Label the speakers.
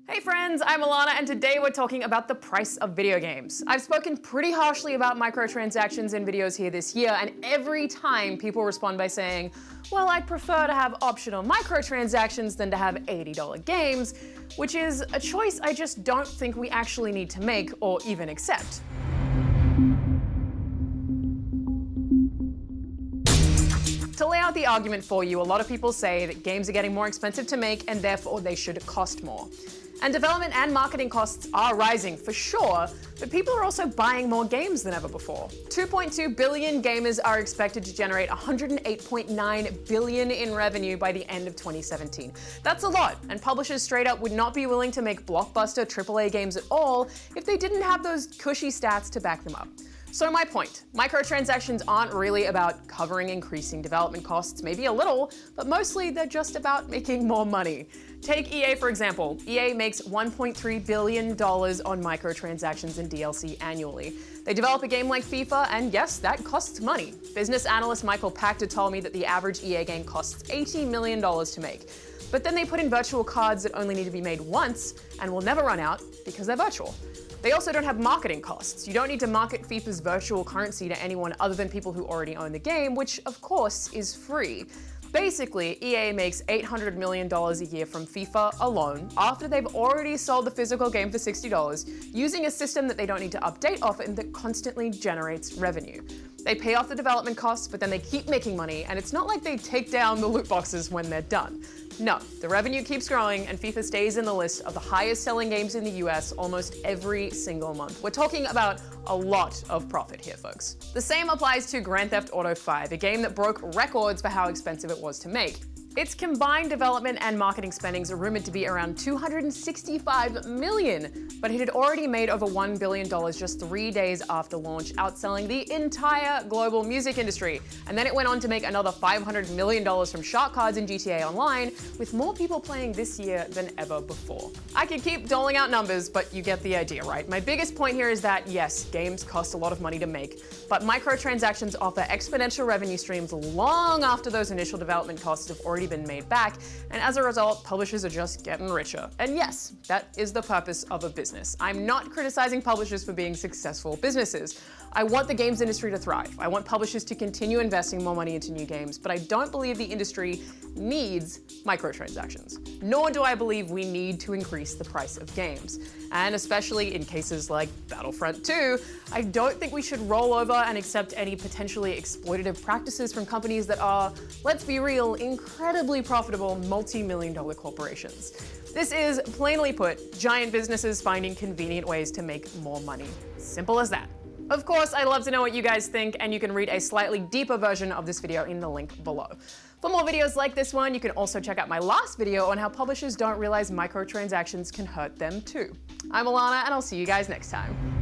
Speaker 1: Hey friends, I'm Alana and today we're talking about the price of video games. I've spoken pretty harshly about microtransactions in videos here this year, and every time people respond by saying, well, I'd prefer to have optional microtransactions than to have $80 games, which is a choice I just don't think we actually need to make or even accept. To lay out the argument for you, a lot of people say that games are getting more expensive to make and therefore they should cost more. And development and marketing costs are rising for sure, but people are also buying more games than ever before. 2.2 billion gamers are expected to generate $108.9 billion in revenue by the end of 2017. That's a lot, and publishers straight up would not be willing to make blockbuster AAA games at all if they didn't have those cushy stats to back them up. So my point, microtransactions aren't really about covering increasing development costs, maybe a little, but mostly they're just about making more money. Take EA for example. EA makes $1.3 billion on microtransactions and DLC annually. They develop a game like FIFA, and yes, that costs money. Business analyst Michael Pachter told me that the average EA game costs $80 million to make. But then they put in virtual cards that only need to be made once and will never run out because they're virtual. They also don't have marketing costs. You don't need to market FIFA's virtual currency to anyone other than people who already own the game, which of course is free. Basically, EA makes $800 million a year from FIFA alone after they've already sold the physical game for $60, using a system that they don't need to update often that constantly generates revenue. They pay off the development costs, but then they keep making money, and it's not like they take down the loot boxes when they're done. No, the revenue keeps growing, and FIFA stays in the list of the highest selling games in the US almost every single month. We're talking about a lot of profit here, folks. The same applies to Grand Theft Auto 5, a game that broke records for how expensive it was to make. Its combined development and marketing spendings are rumored to be around $265 million, but it had already made over $1 billion just 3 days after launch, outselling the entire global music industry. And then it went on to make another $500 million from shark cards in GTA Online, with more people playing this year than ever before. I could keep doling out numbers, but you get the idea, right? My biggest point here is that, yes, games cost a lot of money to make, but microtransactions offer exponential revenue streams long after those initial development costs have already been made back, and as a result, publishers are just getting richer. And yes, that is the purpose of a business. I'm not criticizing publishers for being successful businesses. I want the games industry to thrive. I want publishers to continue investing more money into new games, but I don't believe the industry needs microtransactions. Nor do I believe we need to increase the price of games. And especially in cases like Battlefront 2, I don't think we should roll over and accept any potentially exploitative practices from companies that are, let's be real, incredibly profitable multi-million-dollar corporations. This is, plainly put, giant businesses finding convenient ways to make more money. Simple as that. Of course, I'd love to know what you guys think, and you can read a slightly deeper version of this video in the link below. For more videos like this one, you can also check out my last video on how publishers don't realize microtransactions can hurt them too. I'm Alana, and I'll see you guys next time.